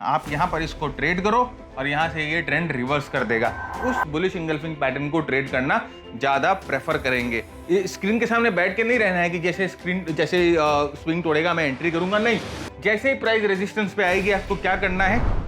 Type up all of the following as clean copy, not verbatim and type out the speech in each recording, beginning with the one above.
आप यहाँ पर इसको ट्रेड करो और यहाँ से ये ट्रेंड रिवर्स कर देगा। उस बुलिश इंगल्फिंग पैटर्न को ट्रेड करना ज़्यादा प्रेफर करेंगे। स्क्रीन के सामने बैठ के नहीं रहना है कि जैसे स्विंग तोड़ेगा मैं एंट्री करूंगा, नहीं। जैसे ही प्राइस रेजिस्टेंस पे आएगी आपको क्या करना है।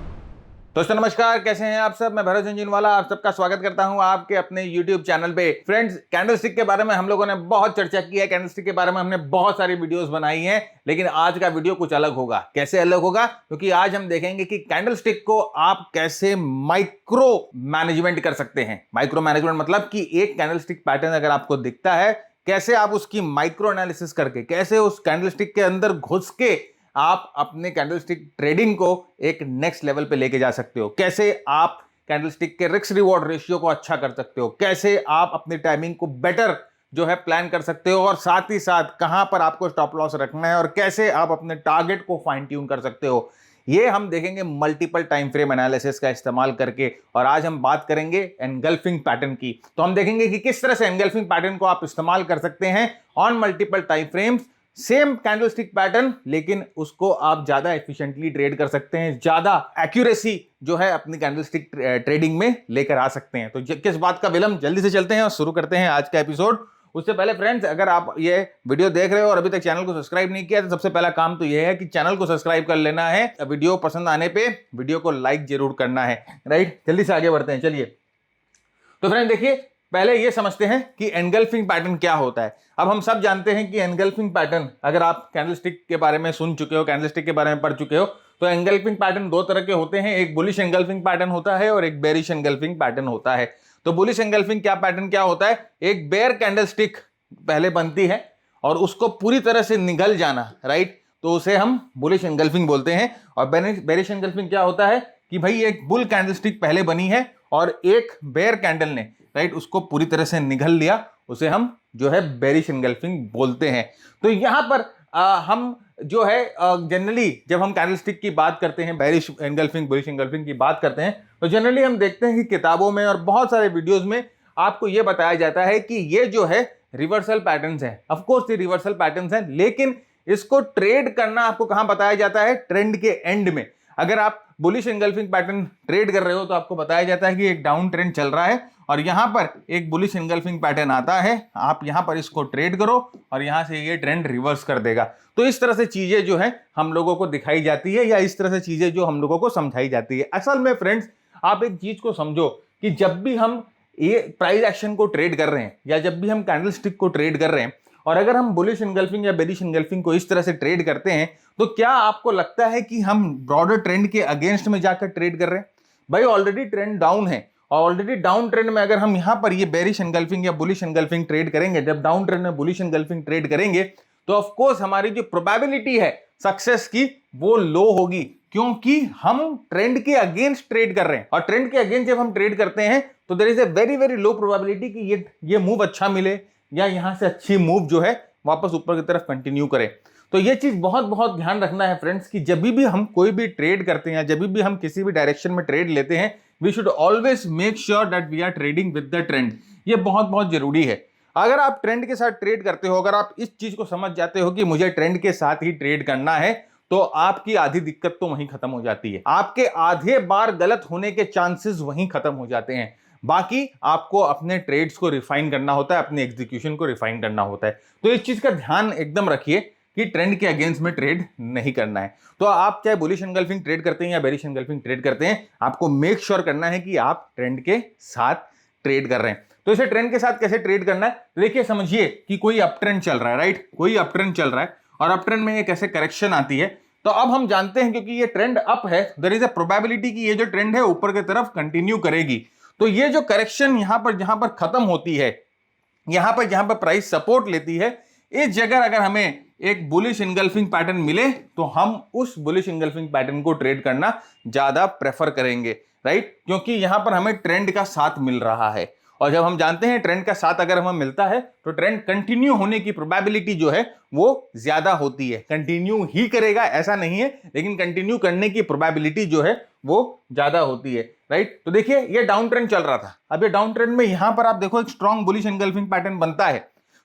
दोस्तों नमस्कार, कैसे हैं आप सब। मैं भरत झुनझुनवाला आप सबका स्वागत करता हूं आपके अपने YouTube चैनल पे। फ्रेंड्स, कैंडलस्टिक के बारे में हम लोगों ने बहुत चर्चा की है, कैंडलस्टिक के बारे में हमने बहुत सारी वीडियोस बनाई हैं, लेकिन आज का वीडियो कुछ अलग होगा। कैसे अलग होगा? क्योंकि आज हम देखेंगे कि कैंडलस्टिक को आप कैसे माइक्रो मैनेजमेंट कर सकते हैं। माइक्रो मैनेजमेंट मतलब कि एक कैंडलस्टिक पैटर्न अगर आपको दिखता है, कैसे आप उसकी माइक्रो एनालिसिस करके, कैसे उस कैंडलस्टिक के अंदर घुस के आप अपने कैंडलस्टिक ट्रेडिंग को एक नेक्स्ट लेवल पे लेके जा सकते हो। कैसे आप कैंडलस्टिक के रिस्क रिवॉर्ड रेशियो को अच्छा कर सकते हो, कैसे आप अपनी टाइमिंग को बेटर जो है प्लान कर सकते हो, और साथ ही साथ कहां पर आपको स्टॉप लॉस रखना है और कैसे आप अपने टारगेट को फाइन ट्यून कर सकते हो। ये हम देखेंगे मल्टीपल टाइम फ्रेम एनालिसिस का इस्तेमाल करके। और आज हम बात करेंगे एनगल्फिंग पैटर्न की। तो हम देखेंगे कि किस तरह से एनगल्फिंग पैटर्न को आप इस्तेमाल कर सकते हैं on multiple time frames. Same candlestick pattern, लेकिन उसको आप ज्यादा एफिशिएंटली ट्रेड कर सकते हैं, ज्यादा एक्यूरेसी जो है अपनी कैंडलस्टिक ट्रेडिंग में लेकर आ सकते हैं। तो किस बात का विलंब, जल्दी से चलते हैं और शुरू करते हैं आज का एपिसोड। उससे पहले फ्रेंड्स, अगर आप ये वीडियो देख रहे हो और अभी तक चैनल को सब्सक्राइब नहीं किया तो सबसे पहला काम तो ये है कि चैनल को सब्सक्राइब कर लेना है। वीडियो पसंद आने पे वीडियो को लाइक जरूर करना है, राइट। जल्दी से आगे बढ़ते हैं, चलिए। तो फ्रेंड देखिए, पहले ये समझते हैं कि एनगल्फिंग पैटर्न क्या होता है। अब हम सब जानते हैं कि एनगल्फिंग पैटर्न, अगर आप कैंडलस्टिक के बारे में सुन चुके हो, कैंडलस्टिक के बारे में पढ़ चुके हो, तो एनगल्फिंग पैटर्न दो तरह के होते हैं। एक बुलिश एनगल्फिंग पैटर्न होता है और एक बेरिश एनगल्फिंग पैटर्न होता है। तो बुलिश एनगल्फिंग क्या पैटर्न क्या होता है? एक बेयर कैंडलस्टिक पहले बनती है और उसको पूरी तरह से निगल जाना, राइट, तो उसे हम बुलिश एनगल्फिंग बोलते हैं। और बेरिश एनगल्फिंग क्या होता है कि भाई एक बुल कैंडलस्टिक पहले बनी है और एक बेयर कैंडल ने, राइट, उसको पूरी तरह से निगल लिया, उसे हम जो है बेरिश एनगल्फिंग बोलते हैं। तो यहां पर हम जो है जनरली जब हम कैंडलस्टिक की बात करते हैं, बेरिश एनगल्फिंग बुलिश एनगल्फिंग की बात करते हैं, तो जनरली हम देखते हैं कि किताबों में और बहुत सारे वीडियोस में आपको यह बताया जाता है कि ये जो है रिवर्सल पैटर्न्स हैं। ऑफ कोर्स ये रिवर्सल पैटर्न्स हैं, लेकिन इसको ट्रेड करना आपको कहां बताया जाता है? ट्रेंड के एंड में। अगर आप बुलिश एनगल्फिंग पैटर्न ट्रेड कर रहे हो तो आपको बताया जाता है कि एक डाउन ट्रेंड चल रहा है और यहां पर एक बुलिश एनगल्फिंग पैटर्न आता है, आप यहां पर इसको ट्रेड करो और यहां से ये ट्रेंड रिवर्स कर देगा। तो इस तरह से चीजें जो है हम लोगों को दिखाई जाती है, या इस तरह से चीजें जो हम लोगों को समझाई जाती है। असल में फ्रेंड्स, आप एक चीज को समझो कि जब भी हम ये प्राइस एक्शन को ट्रेड कर रहे हैं या जब भी हम कैंडलस्टिक को ट्रेड कर रहे हैं, और अगर हम बुलिश एनगल्फिंग या बेरिश एनगल्फिंग को इस तरह से ट्रेड करते हैं, तो क्या आपको लगता है कि हम ब्रॉडर ट्रेंड के अगेंस्ट में जाकर ट्रेड कर रहे हैं? भाई ऑलरेडी ट्रेंड डाउन है और ऑलरेडी डाउन ट्रेंड में अगर हम यहां पर ये बेरिश एनगल्फिंग या बुलिश एनगल्फिंग ट्रेड करेंगे, जब डाउन ट्रेंड में बुलिश एनगल्फिंग ट्रेड करेंगे, तो ऑफ कोर्स हमारी जो प्रोबेबिलिटी है सक्सेस की वो लो होगी, क्योंकि हम ट्रेंड के अगेंस्ट ट्रेड कर रहे हैं। और ट्रेंड के अगेंस्ट जब हम ट्रेड करते हैं तो there is a very very low probability कि ये मूव अच्छा मिले या यहां से अच्छी मूव जो है वापस ऊपर की तरफ कंटिन्यू करें। तो ये चीज बहुत बहुत ध्यान रखना है फ्रेंड्स कि जब भी हम कोई भी ट्रेड करते हैं, जब भी हम किसी भी डायरेक्शन में ट्रेड लेते हैं, we should always make sure that we are trading with the trend. ये बहुत बहुत जरूरी है। अगर आप ट्रेंड के साथ ट्रेड करते हो, अगर आप इस चीज को समझ जाते हो कि मुझे ट्रेंड के साथ ही ट्रेड करना है, तो आपकी आधी दिक्कत तो वहीं खत्म हो जाती है। आपके आधे बार गलत होने के चांसेस वहीं खत्म हो जाते हैं। बाकी आपको अपने ट्रेड्स को रिफाइन करना होता है, अपने एग्जीक्यूशन को रिफाइन करना होता है। तो इस चीज का ध्यान एकदम रखिए कि ट्रेंड के अगेंस्ट में ट्रेड नहीं करना है। तो आप चाहे बुलिश एनगल्फिंग ट्रेड करते हैं या बेरिश एनगल्फिंग ट्रेड करते हैं, आपको मेक श्योर करना है कि आप ट्रेंड के साथ ट्रेड कर रहे हैं। तो इसे ट्रेंड के साथ कैसे ट्रेड करना है? देखिए, समझिए कि कोई अप ट्रेंड चल रहा है, राइट, कोई अप ट्रेंड चल रहा है और अप ट्रेंड में ये कैसे करेक्शन आती है। तो अब हम जानते हैं क्योंकि ये ट्रेंड अप है, देयर इज अ प्रोबेबिलिटी कि ये जो ट्रेंड है ऊपर की तरफ कंटिन्यू करेगी। तो ये जो करेक्शन यहां पर जहां पर खत्म होती है, यहां पर जहां पर प्राइस सपोर्ट लेती है, इस जगह अगर हमें एक बुलिश एनगल्फिंग पैटर्न मिले तो हम उस बुलिश एनगल्फिंग पैटर्न को ट्रेड करना ज्यादा प्रेफर करेंगे, राइट, क्योंकि यहां पर हमें ट्रेंड का साथ मिल रहा है। और जब हम जानते हैं ट्रेंड का साथ अगर हमें मिलता है तो ट्रेंड कंटिन्यू होने की प्रोबेबिलिटी जो है वो ज्यादा होती है। कंटिन्यू ही करेगा ऐसा नहीं है, लेकिन कंटिन्यू करने की प्रोबेबिलिटी जो है वो ज्यादा होती है, राइट। तो देखिए, ये डाउन ट्रेंड चल रहा था, अब ये डाउन ट्रेंड में यहां पर आप देखो एक स्ट्रॉन्ग बुलिश एनगल्फिंग पैटर्न बनता है।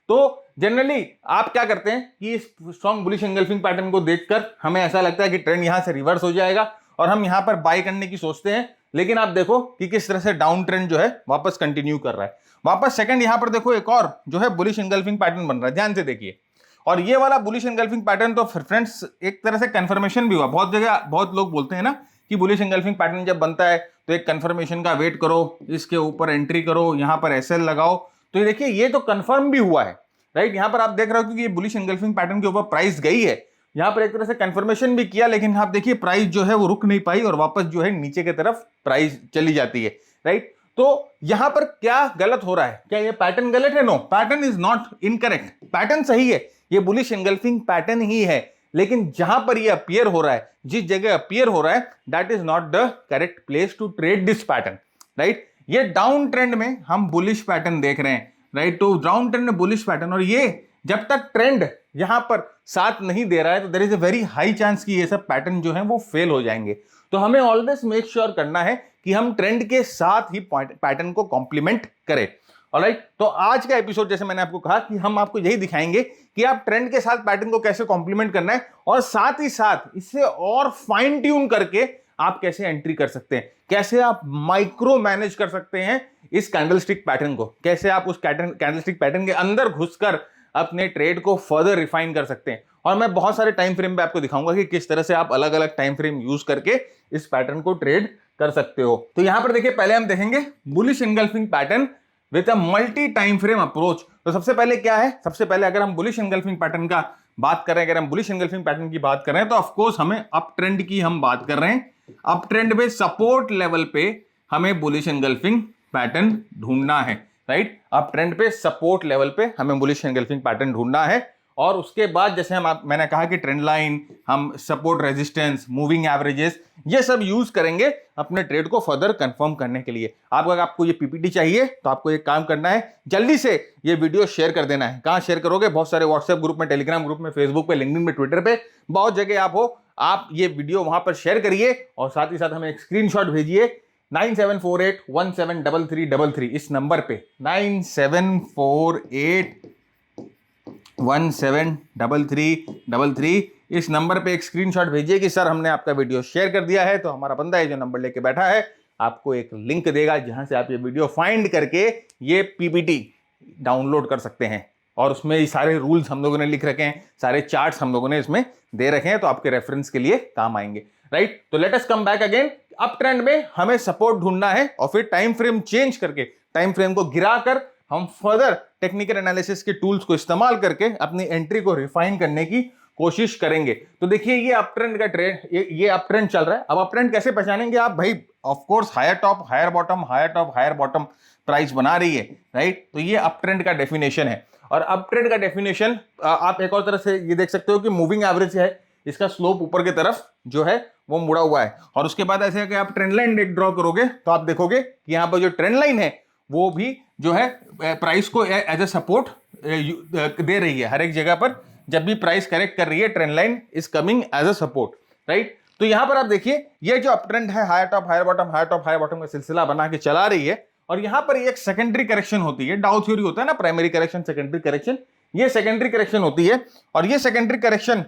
तो जनरली आप क्या करते हैं कि इस स्ट्रॉन्ग बुलिश एंगल्फिंग पैटर्न को देखकर हमें ऐसा लगता है कि ट्रेंड यहां से रिवर्स हो जाएगा और हम यहाँ पर बाय करने की सोचते हैं, लेकिन आप देखो कि किस तरह से डाउन ट्रेंड जो है वापस कंटिन्यू कर रहा है। वापस सेकंड यहाँ पर देखो एक और जो है बुलिश एंगल्फिंग पैटर्न बन रहा है, ध्यान से देखिए। और ये वाला बुलिश एंगल्फिंग पैटर्न तो फ्रेंड्स एक तरह से कंफर्मेशन भी हुआ। बहुत जगह बहुत लोग बोलते हैं ना कि बुलिश एंगल्फिंग पैटर्न जब बनता है तो एक कंफर्मेशन का वेट करो, इसके ऊपर एंट्री करो, यहाँ पर एसएल लगाओ। तो ये देखिए ये तो कंफर्म भी हुआ है, राइट। यहाँ पर आप देख रहे हो कि ये बुलिश एंगल्फिंग पैटर्न के ऊपर प्राइस गई है, यहाँ पर एक तरह से कंफर्मेशन भी किया, लेकिन आप देखिए प्राइस जो है वो रुक नहीं पाई और वापस जो है नीचे की तरफ प्राइस चली जाती है, राइट। तो यहां पर क्या गलत हो रहा है? क्या ये पैटर्न गलत है? No, pattern is not incorrect, pattern सही है, ये बुलिश एंगल्फिंग पैटर्न ही है। लेकिन जहां पर ये अपीयर हो रहा है, जिस जगह अपीयर हो रहा है, that is not the correct place to trade this pattern, right. ये डाउन ट्रेंड में हम बुलिश पैटर्न देख रहे हैं, राइट। तो डाउन ट्रेंड में बुलिश पैटर्न, और ये जब तक ट्रेंड यहां पर साथ नहीं दे रहा है तो there is a very high chance कि ये सब पैटर्न जो है वो फेल हो जाएंगे। तो हमें ऑलवेज मेक श्योर करना है कि हम ट्रेंड के साथ ही पैटर्न को कॉम्प्लीमेंट करें, ऑलराइट। तो आज का एपिसोड जैसे मैंने आपको कहा कि हम आपको यही दिखाएंगे कि आप ट्रेंड के साथ पैटर्न को कैसे कॉम्प्लीमेंट करना है, और साथ ही साथ इससे और फाइन ट्यून करके आप कैसे एंट्री कर सकते हैं, कैसे आप माइक्रो मैनेज कर सकते हैं इस कैंडलस्टिक पैटर्न को, कैसे आप उस कैंडलस्टिक पैटर्न के अंदर घुसकर अपने ट्रेड को फर्दर रिफाइन कर सकते हैं। और मैं बहुत सारे टाइम फ्रेम पे आपको दिखाऊंगा कि किस तरह से आप अलग अलग टाइम फ्रेम यूज करके इस पैटर्न को ट्रेड कर सकते हो। तो यहां पर देखिए पहले हम देखेंगे bullish engulfing pattern with a multi time frame approach. तो सबसे पहले क्या है, सबसे पहले अगर हम बुलिश एंगल्फिंग पैटर्न का बात करें, अगर हम बुलिश एंगल्फिंग पैटर्न की बात कर रहे हैं तो ऑफकोर्स हमें अप ट्रेंड की हम बात कर रहे हैं। अप ट्रेंड में सपोर्ट लेवल पे हमें बुलिश एंगल्फिंग पैटर्न ढूंढना है, राइट। अप ट्रेंड पे सपोर्ट लेवल पे हमें बुलिश एंगल्फिंग पैटर्न ढूंढना है, और उसके बाद जैसे मैंने कहा कि ट्रेंड लाइन, हम सपोर्ट, रेजिस्टेंस, मूविंग एवरेजेस, ये सब यूज करेंगे अपने ट्रेड को फर्दर कंफर्म करने के लिए। आपको ये पीपीटी चाहिए तो आपको एक काम करना है, जल्दी से ये वीडियो शेयर कर देना है। कहां शेयर करोगे? बहुत सारे व्हाट्सएप ग्रुप में, टेलीग्राम ग्रुप में, फेसबुक पे, लिंक्डइन पे, ट्विटर पे, बहुत जगह आप हो। आप ये वीडियो वहां पर शेयर करिए और साथ ही साथ हमें एक स्क्रीनशॉट भेजिए 9748173333 इस नंबर पे, 9748173333 इस नंबर पे एक स्क्रीनशॉट भेजिए कि सर हमने आपका वीडियो शेयर कर दिया है। तो हमारा बंदा है जो नंबर लेके बैठा है आपको एक लिंक देगा जहां से आप ये वीडियो फाइंड करके ये पीपीटी डाउनलोड कर सकते हैं, और उसमें ये सारे रूल्स हम लोगों ने लिख रखे हैं, सारे चार्ट्स हम लोगों ने इसमें दे रखे हैं, तो आपके रेफरेंस के लिए काम आएंगे, राइट। तो let us come back again. Up trend में हमें सपोर्ट ढूंढना है और फिर टाइम फ्रेम चेंज करके, टाइम फ्रेम को गिराकर हम फर्दर टेक्निकल एनालिसिस के टूल्स को इस्तेमाल करके अपनी एंट्री को रिफाइन करने की कोशिश करेंगे। तो देखिए ये अप ट्रेंड का ट्रेंड, ये अप ट्रेंड चल रहा है। अब अप ट्रेंड कैसे पहचानेंगे आप? भाई of course higher top higher bottom, higher top higher bottom price बना रही है, राइट। तो ये अप ट्रेंड का डेफिनेशन है। और अप ट्रेंड का डेफिनेशन आप एक और तरह से ये देख सकते हो कि मूविंग एवरेज है, इसका स्लोप ऊपर की तरफ जो है वो मुड़ा हुआ है, और उसके बाद ऐसे कि आप ट्रेंड लाइन ड्रॉ करोगे तो आप देखोगे कि यहाँ पर जो ट्रेंड लाइन है वो भी जो है प्राइस को एज ए सपोर्ट दे रही है। हर एक जगह पर जब भी प्राइस करेक्ट कर रही है, trend line is coming as a support, right. तो यहां पर आप देखिए ये जो अप ट्रेंड है, higher top higher bottom, higher top higher bottom का सिलसिला बना के चला रही है, और यहां पर एक सेकेंडरी करेक्शन होती है। डाउ थ्योरी होता है ना, प्राइमरी करेक्शन, सेकेंडरी करेक्शन, ये सेकेंडरी करेक्शन होती है। और ये सेकेंडरी करेक्शन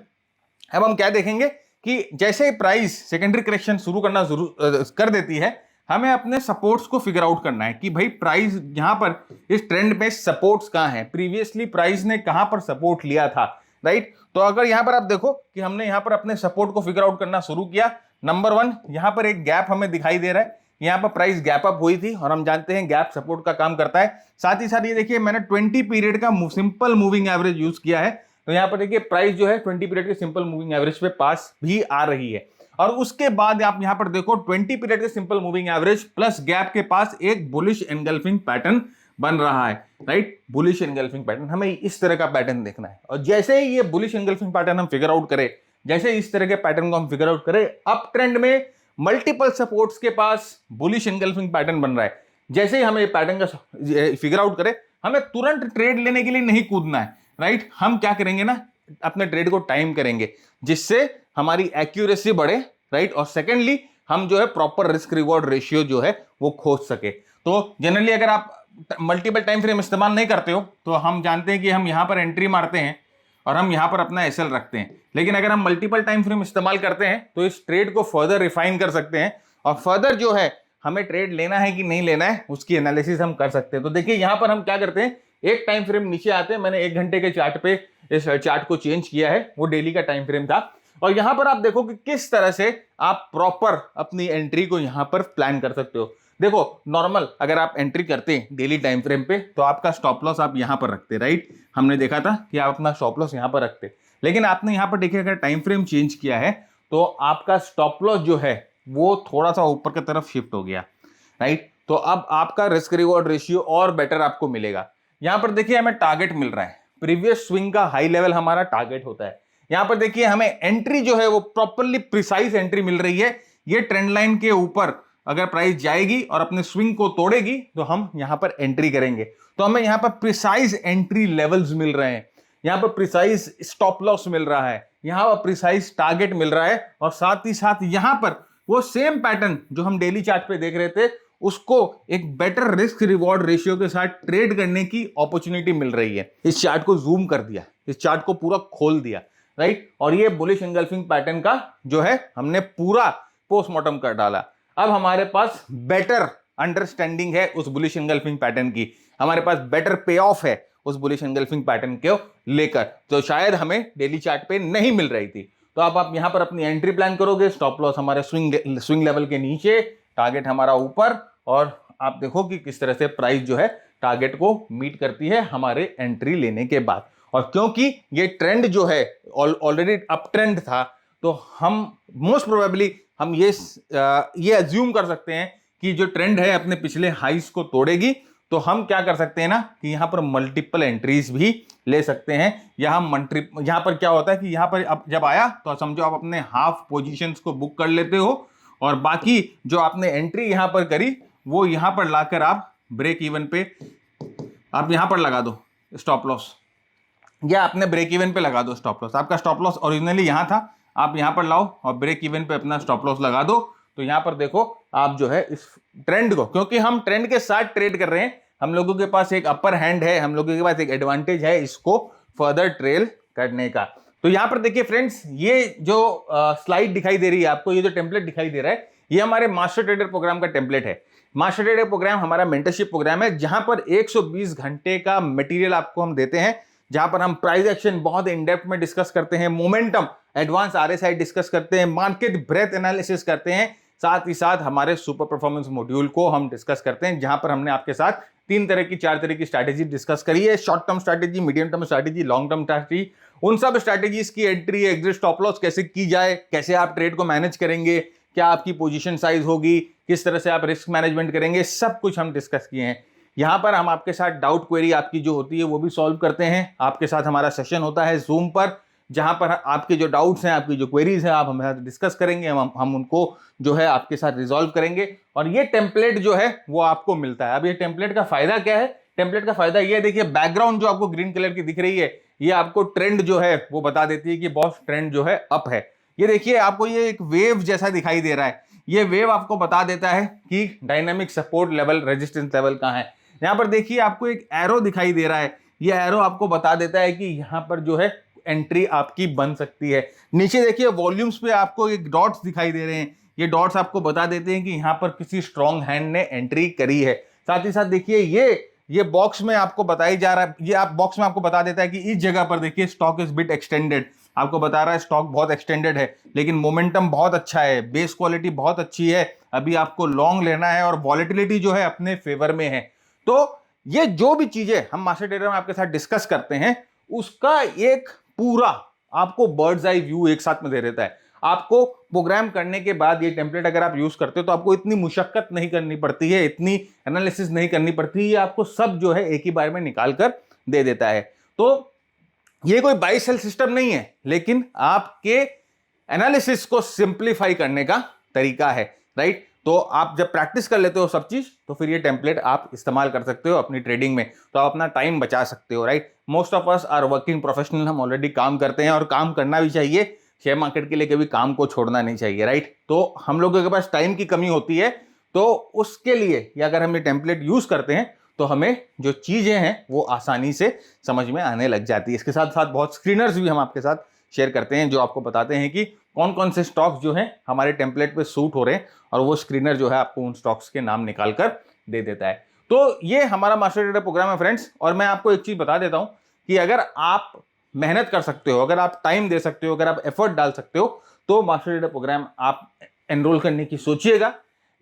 अब हम क्या देखेंगे कि जैसे प्राइस सेकेंडरी करेक्शन शुरू करना कर देती है, हमें अपने सपोर्ट्स को फिगर आउट करना है कि भाई प्राइस यहां पर इस ट्रेंड में सपोर्ट्स कहां है, प्रीवियसली प्राइस ने कहां पर सपोर्ट लिया था, राइट। तो अगर यहां पर आप देखो कि हमने यहां पर अपने सपोर्ट को फिगर आउट करना शुरू किया, नंबर 1 यहां पर एक गैप हमें दिखाई दे रहा है, यहां पर प्राइस गैप अप हुई थी और हम जानते हैं गैप सपोर्ट का काम करता है। साथ ही साथ ये देखिए मैंने 20 पीरियड का सिंपल मूविंग एवरेज यूज किया है, तो यहां पर देखिए प्राइस जो है 20 पीरियड के सिंपल मूविंग एवरेज पे पास भी आ रही है। और उसके बाद आप यहां पर देखो 20 पीरियड के simple moving average plus gap के पास एक बुलिश एनगल्फिंग पैटर्न बन रहा है, राइट। बुलिश एनगल्फिंग पैटर्न, हमें इस तरह का पैटर्न देखना है। और जैसे ही ये बुलिश एनगल्फिंग पैटर्न हम फिगर आउट करें, जैसे इस तरह के पैटर्न को हम फिगर आउट करें, अप ट्रेंड में मल्टीपल सपोर्ट्स के पास बुलिश एनगल्फिंग पैटर्न बन रहा है, जैसे ही हमें ये पैटर्न का फिगर आउट करें, हमें तुरंत ट्रेड लेने के लिए नहीं कूदना है, राइट। हम क्या करेंगे ना, अपने ट्रेड को टाइम करेंगे जिससे हमारी एक्यूरेसी बढ़े, राइट। और सेकेंडली हम जो है प्रॉपर रिस्क रिवॉर्ड रेशियो जो है वो खोज सके। तो जनरली अगर आप मल्टीपल टाइम फ्रेम इस्तेमाल नहीं करते हो तो हम जानते हैं कि हम यहां पर एंट्री मारते हैं और हम यहाँ पर अपना एसएल रखते हैं। लेकिन अगर हम मल्टीपल टाइम फ्रेम इस्तेमाल करते हैं तो इस ट्रेड को फर्दर रिफाइन कर सकते हैं और फर्दर जो है हमें ट्रेड लेना है कि नहीं लेना है उसकी एनालिसिस हम कर सकते हैं। तो देखिए यहाँ पर हम क्या करते हैं, एक टाइम फ्रेम नीचे आते हैं, मैंने 1 घंटे के चार्ट पे इस चार्ट को चेंज किया है, वो डेली का टाइम फ्रेम था। और यहां पर आप देखो कि किस तरह से आप प्रॉपर अपनी एंट्री को यहां पर प्लान कर सकते हो। देखो नॉर्मल अगर आप एंट्री करते हैं डेली टाइम फ्रेम पे तो आपका स्टॉप लॉस आप यहां पर रखते, राइट। हमने देखा था कि आप अपना स्टॉप लॉस यहां पर रखते, लेकिन आपने यहां पर देखिए अगर टाइम फ्रेम चेंज किया है तो आपका स्टॉप लॉस जो है वो थोड़ा सा ऊपर की तरफ शिफ्ट हो गया, राइट। तो अब आपका रिस्क रिवॉर्ड रेशियो और बेटर आपको मिलेगा। यहां पर देखिए हमें टारगेट मिल रहा है, प्रीवियस स्विंग का हाई लेवल हमारा टारगेट होता है। यहां पर देखिए हमें एंट्री जो है वो प्रॉपरली प्रिसाइज एंट्री मिल रही है। ये ट्रेंड लाइन के ऊपर अगर प्राइस जाएगी और अपने स्विंग को तोड़ेगी तो हम यहां पर एंट्री करेंगे। तो हमें यहां पर प्रिसाइज एंट्री लेवल्स मिल रहे हैं, यहां पर प्रिसाइज स्टॉप लॉस मिल रहा है, यहां पर प्रिसाइज टारगेट मिल रहा है और साथ ही साथ यहां पर वो सेम पैटर्न जो हम डेली चार्ट पे देख रहे थे उसको एक बेटर रिस्क रिवॉर्ड रेशियो के साथ ट्रेड करने की अपॉर्चुनिटी मिल रही है। इस चार्ट को जूम कर दिया, इस चार्ट को पूरा खोल दिया, राइट। और ये बुलिश एंगल्फिंग पैटर्न का जो है हमने पूरा पोस्टमार्टम कर डाला। अब हमारे पास बेटर अंडरस्टैंडिंग है उस बुलिश एंगल्फिंग पैटर्न की, हमारे पास बेटर पे ऑफ है उस बुलिश एंगल्फिंग पैटर्न को लेकर, तो शायद हमें डेली चार्ट पे नहीं मिल रही थी। तो अब आप यहां पर अपनी एंट्री प्लान करोगे, स्टॉप लॉस हमारे स्विंग लेवल के नीचे, टारगेट हमारा ऊपर, और आप देखो कि किस तरह से प्राइस जो है टारगेट को मीट करती है हमारे एंट्री लेने के बाद। और क्योंकि ये ट्रेंड जो है ऑलरेडी अप ट्रेंड था तो हम मोस्ट प्रोबेबली हम ये अज्यूम कर सकते हैं कि जो ट्रेंड है अपने पिछले हाइस को तोड़ेगी। तो हम क्या कर सकते हैं ना कि यहां पर मल्टीपल एंट्रीज भी ले सकते हैं। यहां पर क्या होता है कि यहां पर अब जब आया तो समझो आप अपने हाफ पोजीशंस को बुक कर लेते हो और बाकी जो आपने एंट्री यहां पर करी वो यहां पर लाकर आप ब्रेक इवन पे आप यहां पर लगा दो स्टॉप लॉस, या आपने ब्रेक इवन पे लगा दो स्टॉप लॉस। आपका स्टॉप लॉस ओरिजिनली यहां था, आप यहां पर लाओ और ब्रेक इवन पे अपना स्टॉप लॉस लगा दो। तो यहां पर देखो आप जो है इस ट्रेंड को, क्योंकि हम ट्रेंड के साथ ट्रेड कर रहे हैं, हम लोगों के पास एक अपर हैंड है, हम लोगों के पास एक एडवांटेज है इसको फर्दर ट्रेल करने का। तो यहां पर देखिए फ्रेंड्स, ये जो स्लाइड दिखाई दे रही है आपको, ये जो टेम्पलेट दिखाई दे रहा है, ये हमारे मास्टर ट्रेडर प्रोग्राम का टेम्पलेट है। मास्टर ट्रेडर प्रोग्राम हमारा मेंटरशिप प्रोग्राम है जहां पर 120 घंटे का मटेरियल आपको हम देते हैं, जहां पर हम प्राइस एक्शन बहुत इन डेप्थ में डिस्कस करते हैं, मोमेंटम, एडवांस आरएसआई डिस्कस करते हैं, मार्केट ब्रेथ एनालिसिस करते हैं, साथ ही साथ हमारे सुपर परफॉर्मेंस मॉड्यूल को हम डिस्कस करते हैं, जहां पर हमने आपके साथ 4 तरह की स्ट्रैटेजी डिस्कस करी है। Short term strategy, medium term strategy, long term strategy. उन सब स्ट्रैटेजीज की एंट्री, एग्जिट, स्टॉप लॉस कैसे की जाए, कैसे आप ट्रेड को मैनेज करेंगे, क्या आपकी पोजीशन साइज होगी, किस तरह से आप रिस्क मैनेजमेंट करेंगे, सब कुछ हम डिस्कस किए हैं। यहां पर हम आपके साथ डाउट क्वेरी आपकी जो होती है वो भी सॉल्व करते हैं। आपके साथ हमारा सेशन होता है जूम पर, जहां पर आपके जो डाउट्स हैं, आपकी जो क्वेरीज हैं, आप हमारे साथ डिस्कस करेंगे, हम उनको जो है आपके साथ रिजॉल्व करेंगे। और ये टेम्पलेट जो है वो आपको मिलता है। अब ये टेम्पलेट का फायदा क्या है? टेम्पलेट का फायदा ये है, देखिए बैकग्राउंड जो आपको ग्रीन कलर की दिख रही है, ये आपको ट्रेंड जो है वो बता देती है कि बॉस ट्रेंड जो है अप है। ये देखिए आपको ये एक वेव जैसा दिखाई दे रहा है, ये वेव आपको बता देता है कि dynamic support level, resistance level कहाँ है। यहाँ पर देखिए आपको एक एरो दिखाई दे रहा है, ये एरो आपको बता देता है कि यहाँ पर जो है एंट्री आपकी बन सकती है। नीचे देखिए वॉल्यूम्स पे आपको एक डॉट्स दिखाई दे रहे हैं, ये डॉट्स आपको बता देते हैं कि यहाँ पर किसी स्ट्रॉन्ग हैंड ने एंट्री करी है। साथ ही साथ देखिए ये बॉक्स में आपको बताई जा रहा है, ये आप बॉक्स में आपको बता देता है कि इस जगह पर देखिए स्टॉक इज बिट एक्सटेंडेड, आपको बता रहा है स्टॉक बहुत एक्सटेंडेड है, लेकिन मोमेंटम बहुत अच्छा है, बेस क्वालिटी बहुत अच्छी है, अभी आपको लॉन्ग लेना है और वॉलेटिलिटी जो है अपने फेवर में है। तो ये जो भी चीजें हम मास्टर ट्रेडर में आपके साथ डिस्कस करते हैं, उसका एक पूरा आपको बर्ड्स आई व्यू एक साथ में दे देता है। आपको प्रोग्राम करने के बाद ये टेम्पलेट अगर आप यूज करते हो तो आपको इतनी मुशक्कत नहीं करनी पड़ती है, इतनी एनालिसिस नहीं करनी पड़ती है, आपको सब जो है एक ही बार में निकाल कर दे देता है। तो ये कोई बाय सेल सिस्टम नहीं है, लेकिन आपके एनालिसिस को सिंप्लीफाई करने का तरीका है, राइट। तो आप जब प्रैक्टिस कर लेते हो सब चीज, तो फिर ये टेम्पलेट आप इस्तेमाल कर सकते हो अपनी ट्रेडिंग में, तो आप अपना टाइम बचा सकते हो, right. Most of us are working professional, हम ऑलरेडी काम करते हैं और काम करना भी चाहिए, शेयर मार्केट के लिए कभी काम को छोड़ना नहीं चाहिए, राइट। तो हम लोगों के पास टाइम की कमी होती है, तो उसके लिए अगर हम ये टेम्पलेट यूज करते हैं तो हमें जो चीजें हैं वो आसानी से समझ में आने लग जाती है। इसके साथ साथ बहुत स्क्रीनर्स भी हम आपके साथ शेयर करते हैं जो आपको बताते हैं कि कौन कौन से स्टॉक्स जो हैं हमारे टेम्पलेट पे सूट हो रहे हैं, और वो स्क्रीनर जो है आपको उन स्टॉक्स के नाम निकाल कर दे देता है। तो ये हमारा मास्टर ट्रेडर प्रोग्राम है फ्रेंड्स। और मैं आपको एक चीज बता देता हूं कि अगर आप मेहनत कर सकते हो, अगर आप टाइम दे सकते हो, अगर आप एफर्ट डाल सकते हो, तो मास्टर ट्रेडर प्रोग्राम आप एनरोल करने की सोचिएगा।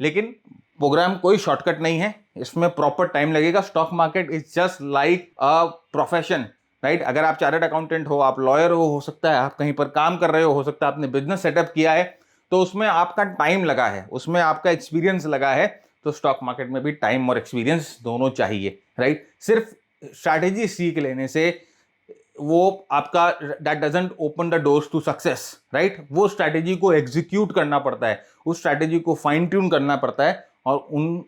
लेकिन प्रोग्राम कोई शॉर्टकट नहीं है, इसमें प्रॉपर टाइम लगेगा। Stock market is just like a profession, right. अगर आप चार्टर्ड अकाउंटेंट हो, आप लॉयर हो सकता है आप कहीं पर काम कर रहे हो सकता है आपने बिजनेस सेटअप किया है, तो उसमें आपका टाइम लगा है, उसमें आपका एक्सपीरियंस लगा है। तो स्टॉक मार्केट में भी टाइम और एक्सपीरियंस दोनों चाहिए, राइट। सिर्फ स्ट्रैटेजी सीख लेने से वो आपका that doesn't open the doors to success, right. वो स्ट्रैटेजी को एग्जीक्यूट करना पड़ता है, उस स्ट्रैटेजी को फाइन ट्यून करना पड़ता है, और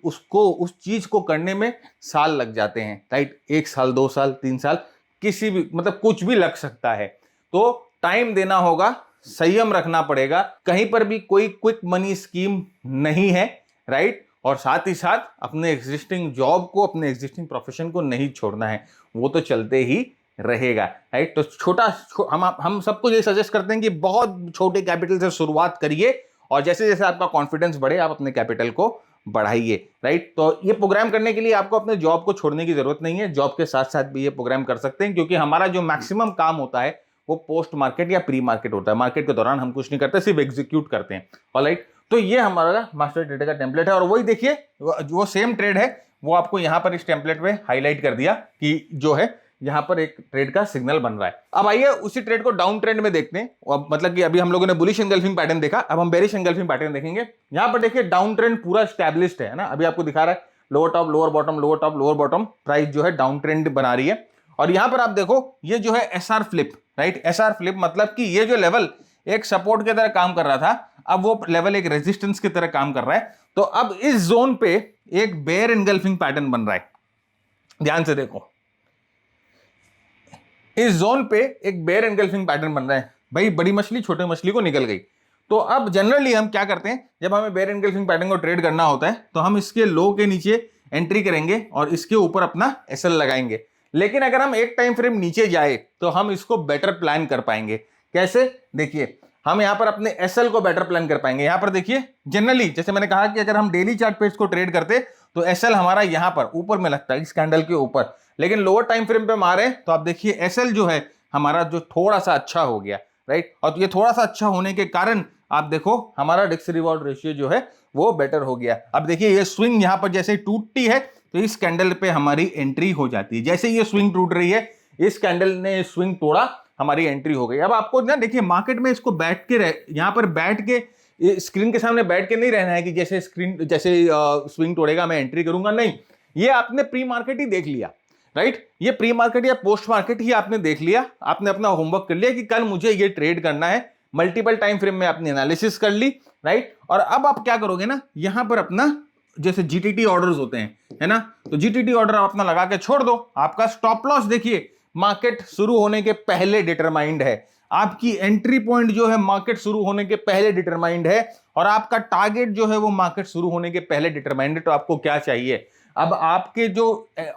उस चीज को करने में साल लग जाते हैं, राइट। 1 साल, 2 साल, 3 साल, किसी भी मतलब कुछ भी लग सकता है। तो टाइम देना होगा, संयम रखना पड़ेगा, कहीं पर भी कोई क्विक मनी स्कीम नहीं है, राइट। और साथ ही साथ अपने एग्जिस्टिंग जॉब को, अपने एग्जिस्टिंग प्रोफेशन को नहीं छोड़ना है, वो तो चलते ही रहेगा, राइट। तो हम सबको ये सजेस्ट करते हैं कि बहुत छोटे कैपिटल से शुरुआत करिए, और जैसे जैसे आपका कॉन्फिडेंस बढ़े आप अपने कैपिटल को बढ़ाइए, राइट। तो ये प्रोग्राम करने के लिए आपको अपने जॉब को छोड़ने की जरूरत नहीं है, जॉब के साथ साथ भी ये प्रोग्राम कर सकते हैं, क्योंकि हमारा जो मैक्सिमम काम होता है वो पोस्ट मार्केट या प्री मार्केट होता है। मार्केट के दौरान हम कुछ नहीं करते, सिर्फ एग्जीक्यूट करते हैं, ऑलराइट। तो ये हमारा मास्टर ट्रेडर का टेम्पलेट है, और वही देखिए वो सेम ट्रेड है, वो आपको यहां पर इस टेम्पलेट में हाईलाइट कर दिया कि जो है यहां पर एक ट्रेड का सिग्नल बन रहा है। अब आइए उसी ट्रेड को डाउन ट्रेंड में देखते हैं। अब मतलब कि अभी हम लोगों ने बुलिश एंगल्फिंग पैटर्न देखा, अब हम बेरिश एंगल्फिंग पैटर्न देखेंगे। यहां पर देखिए डाउन ट्रेंड पूरा एस्टैब्लिश्ड है ना, अभी आपको दिखा रहा है lower top lower bottom, lower top lower bottom, price जो है डाउन ट्रेंड बना रही है। और यहां पर आप देखो ये जो है SR flip, right. SR flip मतलब कि ये जो लेवल एक सपोर्ट की तरह काम कर रहा था, अब वो लेवल एक रेजिस्टेंस की तरह काम कर रहा है। तो अब इस जोन पे एक बेयर एंगल्फिंग पैटर्न बन रहा है, ध्यान से देखो, इस जोन पे एक बेयर एंगल्फिंग पैटर्न बन रहा है। भाई बड़ी मछली छोटे मछली को निकल गई। तो अब जनरली हम क्या करते हैं, जब हमें बेयर एंगल्फिंग पैटर्न को ट्रेड करना होता है तो हम इसके लो के नीचे एंट्री करेंगे और इसके ऊपर अपना एसएल लगाएंगे। लेकिन अगर हम एक टाइम फ्रेम नीचे जाए तो हम इसको बेटर प्लान कर पाएंगे। कैसे, देखिए हम यहां पर अपने एसएल को बेटर प्लान कर पाएंगे। यहां पर देखिए जनरली जैसे मैंने कहा कि अगर हम डेली चार्ट पे इसको ट्रेड करते तो एसएल हमारा यहां पर ऊपर में लगता है, इस कैंडल के ऊपर। लेकिन लोअर टाइम फ्रेम पे मारे तो आप देखिए एसएल जो है हमारा जो थोड़ा सा अच्छा हो गया, राइट। और ये थोड़ा सा अच्छा होने के कारण आप देखो हमारा रिस्क रिवॉर्ड रेशियो जो है वो बेटर हो गया। अब देखिए ये स्विंग यहां पर जैसे टूटती है तो इस कैंडल पे हमारी एंट्री हो जाती है। जैसे ये स्विंग टूट रही है, इस कैंडल ने स्विंग तोड़ा, हमारी एंट्री हो गई। अब आपको ना देखिए मार्केट में इसको बैठ के यहां पर बैठ के स्क्रीन के सामने बैठ के नहीं रहना है कि जैसे स्विंग तोड़ेगा मैं एंट्री करूंगा, नहीं। ये आपने प्री मार्केट ही देख लिया, राइट। ये प्री मार्केट या पोस्ट मार्केट ही आपने देख लिया, आपने अपना होमवर्क कर लिया कि कल मुझे ये ट्रेड करना है। मल्टीपल टाइम फ्रेम में आपने एनालिसिस कर ली, राइट। और अब आप क्या करोगे ना, यहां पर अपना जैसे जीटीटी ऑर्डर्स होते हैं, है ना, तो जीटीटी ऑर्डर आप अपना लगा के छोड़ दो। आपका स्टॉप लॉस देखिए मार्केट शुरू होने के पहले डिटरमाइंड है, आपकी एंट्री पॉइंट जो है मार्केट शुरू होने के पहले डिटरमाइंड है, और आपका टारगेट जो है वो मार्केट शुरू होने के पहले डिटरमाइंड है। तो आपको क्या चाहिए, अब आपके जो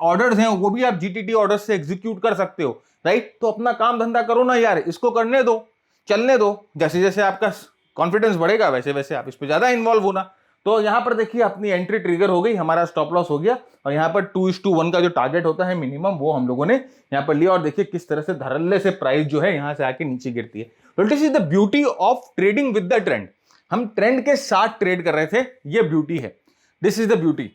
ऑर्डर्स हैं वो भी आप जीटीटी ऑर्डर से एग्जीक्यूट कर सकते हो, राइट। तो अपना काम धंधा करो ना यार, इसको करने दो, चलने दो। जैसे जैसे आपका कॉन्फिडेंस बढ़ेगा वैसे वैसे आप इस पे ज्यादा इन्वॉल्व होना। तो यहां पर देखिए अपनी एंट्री ट्रिगर हो गई, हमारा स्टॉप लॉस हो गया, और यहां पर 2:1 का जो टारगेट होता है मिनिमम वो हम लोगों ने यहां पर लिया। और देखिए किस तरह से धड़ल्ले से प्राइस जो है यहां से आके नीचे गिरती है। तो this is the beauty of trading with the trend. हम ट्रेंड के साथ ट्रेड कर रहे थे, ये ब्यूटी है, this is the beauty,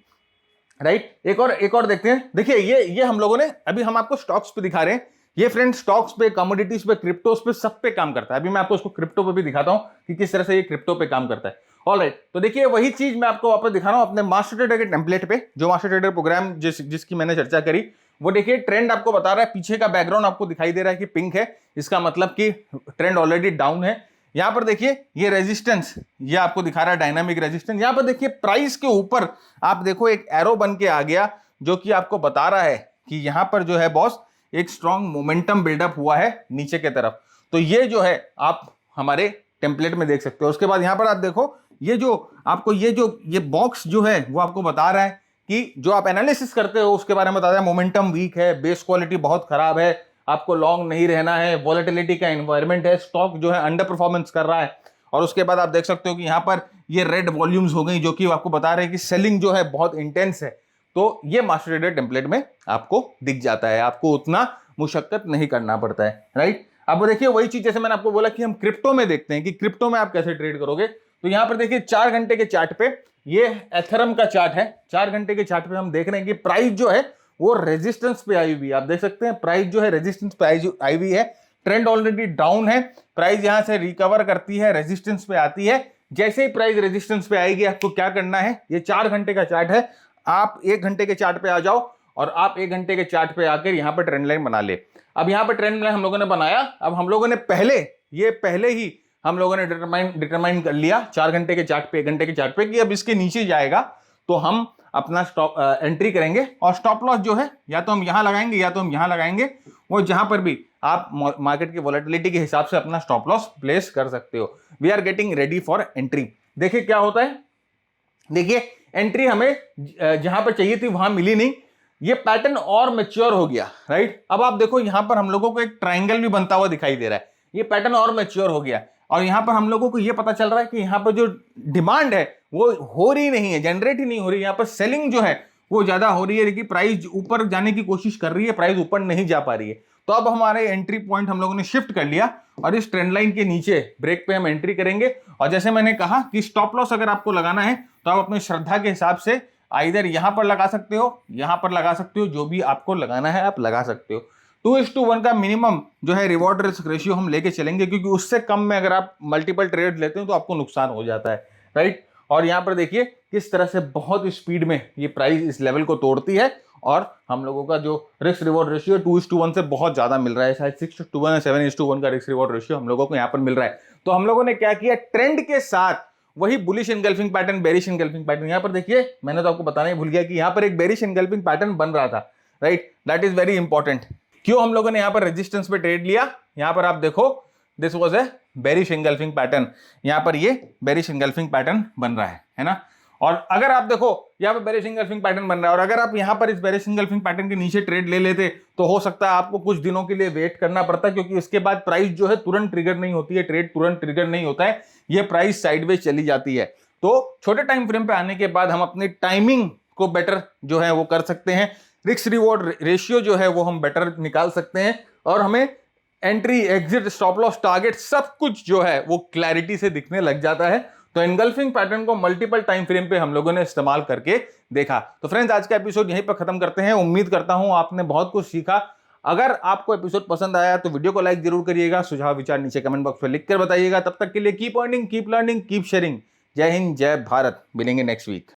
right. एक और देखते हैं। देखिए ये हम लोगों ने अभी हम आपको स्टॉक्स पे दिखा रहे हैं। ये फ्रेंड स्टॉक्स पे, कमोडिटीज पे, क्रिप्टोस पे, सब पे काम करता है। अभी मैं आपको इसको क्रिप्टो पे भी दिखाता हूं कि किस तरह से ये क्रिप्टो पे काम करता है। ऑलराइट, तो देखिए वही चीज मैं आपको वापस दिखा रहा हूं अपने मास्टर ट्रेडर के टेम्पलेट पे, जो मास्टर ट्रेडर प्रोग्राम जिसकी मैंने चर्चा करी। वो देखिए ट्रेंड आपको बता रहा है, पीछे का बैकग्राउंड आपको दिखाई दे रहा है कि पिंक है, इसका मतलब कि ट्रेंड ऑलरेडी डाउन है। यहां पर देखिए ये रेजिस्टेंस, ये आपको दिखा रहा है डायनामिक रेजिस्टेंस। यहां पर देखिए प्राइस के ऊपर आप देखो एक एरो बन के आ गया, जो कि आपको बता रहा है कि यहां पर जो है बॉस एक स्ट्रॉन्ग मोमेंटम बिल्डअप हुआ है नीचे के तरफ। तो ये जो है आप हमारे टेम्पलेट में देख सकते हो। उसके बाद यहां पर आप देखो ये बॉक्स जो है वो आपको बता रहा है कि जो आप एनालिसिस करते हो उसके बारे में बताता है। मोमेंटम वीक है, बेस क्वालिटी बहुत खराब है, आपको लॉन्ग नहीं रहना है, वॉलेटिलिटी का एनवायरनमेंट है, स्टॉक जो है अंडर परफॉर्मेंस कर रहा है। और उसके बाद आप देख सकते हो कि यहाँ पर ये रेड वॉल्यूम्स हो गई जो कि आपको बता रहे हैं कि सेलिंग जो है बहुत इंटेंस है। तो ये मास्टर ट्रेडर टेम्पलेट में आपको दिख जाता है, आपको उतना मुशक्कत नहीं करना पड़ता है, राइट। अब देखिए वही चीज जैसे मैंने आपको बोला कि हम क्रिप्टो में देखते हैं कि क्रिप्टो में आप कैसे ट्रेड करोगे। तो यहां पर देखिए 4 घंटे के चार्ट पे, ये एथेरम का चार्ट है, 4 घंटे के चार्ट पे हम देख रहे हैं कि प्राइस जो है वो रेजिस्टेंस पे आई हुई है। आप देख सकते हैं प्राइस जो है रेजिस्टेंस पे आई हुई है, ट्रेंड ऑलरेडी डाउन है, प्राइस यहां से रिकवर करती है, रेजिस्टेंस पे आती है। जैसे ही प्राइस रेजिस्टेंस पे आएगी आपको क्या करना है, ये 4 घंटे का चार्ट है, आप 1 घंटे के चार्ट पे आ जाओ और आप 1 घंटे के चार्ट पे आकर यहां पर ट्रेंड लाइन बना ले। अब यहां पर ट्रेंड लाइन हम लोगों ने बनाया, अब हम लोगों ने पहले ही हम लोगों ने डिटरमाइन कर लिया 4 घंटे के चार्ट पे, 1 घंटे के चार्ट पे कि अब इसके नीचे जाएगा तो हम अपना स्टॉप एंट्री करेंगे। और स्टॉप लॉस जो है या तो हम यहां लगाएंगे या तो हम यहां लगाएंगे, वो जहां पर भी आप मार्केट की वॉलेटिलिटी के हिसाब से अपना स्टॉप लॉस प्लेस कर सकते हो। We are getting ready for entry. देखिए क्या होता है, देखिए एंट्री हमें जहां पर चाहिए थी वहां मिली नहीं, ये पैटर्न और मैच्योर हो गया, राइट। अब आप देखो यहां पर हम लोगों को एक ट्रायंगल भी बनता हुआ दिखाई दे रहा है, ये पैटर्न और मैच्योर हो गया और यहां पर हम लोगों को ये पता चल रहा है कि यहां पर जो डिमांड है वो हो रही नहीं है, जनरेट ही नहीं हो रही, यहां पर सेलिंग जो है वो ज्यादा हो रही है, लेकिन प्राइस ऊपर जाने की कोशिश कर रही है, प्राइस ऊपर नहीं जा पा रही है। तो अब हमारे एंट्री पॉइंट हम लोगों ने शिफ्ट कर लिया और इस ट्रेंड लाइन के नीचे ब्रेक पे हम एंट्री करेंगे। और जैसे मैंने कहा कि स्टॉप लॉस अगर आपको लगाना है तो आप अपनी श्रद्धा के हिसाब से आइदर यहां पर लगा सकते हो, यहां पर लगा सकते हो, जो भी आपको लगाना है आप लगा सकते हो। 2:1 का मिनिमम जो है रिवॉर्ड रिस्क रेशियो हम लेके चलेंगे, क्योंकि उससे कम में अगर आप मल्टीपल ट्रेड लेते हो तो आपको नुकसान हो जाता है, राइट। और यहां पर देखिए किस तरह से बहुत स्पीड में ये प्राइस इस लेवल को तोड़ती है और हम लोगों का जो रिस्क रिवॉर्ड रेशियो 2:1 से बहुत ज्यादा मिल रहा है, शायद 6:1 या 7:1 का रिस्क रिवॉर्ड रेशियो हम लोगों को यहाँ पर मिल रहा है। तो हम लोगों ने क्या किया, ट्रेंड के साथ वही bullish engulfing pattern, bearish engulfing pattern, यहां पर देखिए मैंने तो आपको बताना ही भूल गया कि यहां पर एक बेरिश एनगल्फिंग पैटर्न बन रहा था, right. That is very important. क्यों हम लोगों ने यहां पर रेजिस्टेंस पे ट्रेड लिया, यहां पर आप देखो this was a bearish engulfing pattern, यहां पर ये बेरिश एनगल्फिंग पैटर्न बन रहा है ना। और अगर आप देखो यहां पर बेरिश एनगल्फिंग पैटर्न बन रहा है और अगर आप यहां पर इस बेरिश एनगल्फिंग पैटर्न के नीचे ट्रेड ले लेते तो हो सकता है आपको कुछ दिनों के लिए वेट करना पड़ता, क्योंकि इसके बाद प्राइस जो है तुरंत ट्रिगर नहीं होती है, ट्रेड तुरंत ट्रिगर नहीं होता है, ये प्राइस साइडवेज चली जाती है। तो छोटे टाइम फ्रेम पे आने के बाद हम अपनी टाइमिंग को बेटर जो है वो कर सकते हैं, रिस्क रिवॉर्ड रेशियो जो है वो हम बेटर निकाल सकते हैं और हमें entry, exit, stop loss, target सब कुछ जो है वो क्लैरिटी से दिखने लग जाता है। तो एनगल्फिंग पैटर्न को मल्टीपल टाइम फ्रेम पे हम लोगों ने इस्तेमाल करके देखा। तो फ्रेंड्स आज का एपिसोड यहीं पर खत्म करते हैं। उम्मीद करता हूं आपने बहुत कुछ सीखा। अगर आपको एपिसोड पसंद आया तो वीडियो को लाइक जरूर करिएगा, सुझाव विचार नीचे कमेंट बॉक्स में लिखकर बताइएगा। तब तक के लिए keep earning, keep learning, keep sharing. जय हिंद, जय भारत। मिलेंगे नेक्स्ट वीक।